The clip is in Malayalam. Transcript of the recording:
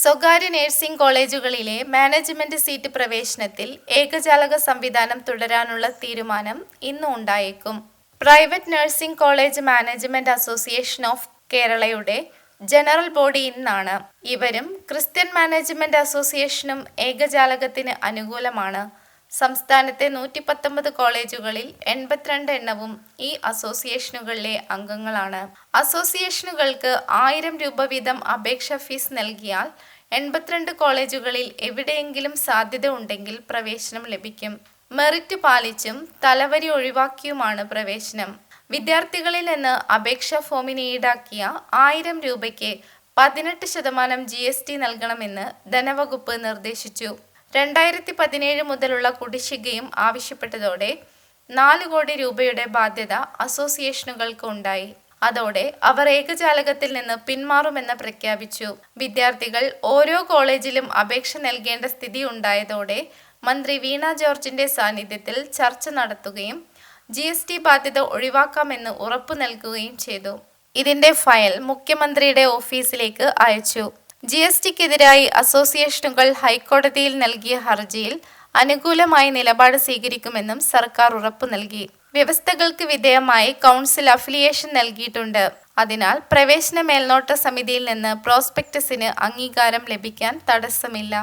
സ്വകാര്യ നഴ്സിംഗ് കോളേജുകളിലെ മാനേജ്മെന്റ് സീറ്റ് പ്രവേശനത്തിൽ ഏകജാലക സംവിധാനം തുടരാനുള്ള തീരുമാനം ഇന്ന് ഉണ്ടായേക്കും. Private nursing college management association of കേരളയുടെ ജനറൽ ബോഡി ഇന്നാണ്. ഇവരും ക്രിസ്ത്യൻ മാനേജ്മെന്റ് അസോസിയേഷനും ഏകജാലകത്തിന് അനുകൂലമാണ്. സംസ്ഥാനത്തെ 119 കോളേജുകളിൽ 82 എണ്ണവും ഈ അസോസിയേഷനുകളിലെ അംഗങ്ങളാണ്. അസോസിയേഷനുകൾക്ക് 1000 രൂപ വീതം അപേക്ഷാ ഫീസ് നൽകിയാൽ 82 കോളേജുകളിൽ എവിടെയെങ്കിലും സാധ്യത ഉണ്ടെങ്കിൽ പ്രവേശനം ലഭിക്കും. മെറിറ്റ് പാലിച്ചും തലവരി ഒഴിവാക്കിയുമാണ് പ്രവേശനം. വിദ്യാർത്ഥികളിൽ നിന്ന് അപേക്ഷാ ഫോമിന് ഈടാക്കിയ 1000 രൂപയ്ക്ക് 18% GST നൽകണമെന്ന് ധനവകുപ്പ് നിർദ്ദേശിച്ചു. 2017 മുതലുള്ള കുടിശ്ശികയും ആവശ്യപ്പെട്ടതോടെ 4 കോടി രൂപയുടെ ബാധ്യത അസോസിയേഷനുകൾക്ക് ഉണ്ടായി. അതോടെ അവർ ഏകജാലകത്തിൽ നിന്ന് പിന്മാറുമെന്ന് പ്രഖ്യാപിച്ചു. വിദ്യാർത്ഥികൾ ഓരോ കോളേജിലും അപേക്ഷ നൽകേണ്ട സ്ഥിതി ഉണ്ടായതോടെ മന്ത്രി വീണ ജോർജിന്റെ സാന്നിധ്യത്തിൽ ചർച്ച നടത്തുകയും GST ബാധ്യത ഒഴിവാക്കാമെന്ന് ഉറപ്പു നൽകുകയും ചെയ്തു. ഇതിന്റെ ഫയൽ മുഖ്യമന്ത്രിയുടെ ഓഫീസിലേക്ക് അയച്ചു. GSTക്കെതിരായി അസോസിയേഷനുകൾ ഹൈക്കോടതിയിൽ നൽകിയ ഹർജിയിൽ അനുകൂലമായ നിലപാട് സ്വീകരിക്കുമെന്നും സർക്കാർ ഉറപ്പു നൽകി. വ്യവസ്ഥകൾക്ക് വിധേയമായി കൗൺസിൽ അഫിലിയേഷൻ നൽകിയിട്ടുണ്ട്. അതിനാൽ പ്രവേശന മേൽനോട്ട സമിതിയിൽ നിന്ന് പ്രോസ്പെക്ടസിന് അംഗീകാരം ലഭിക്കാൻ തടസ്സമില്ല.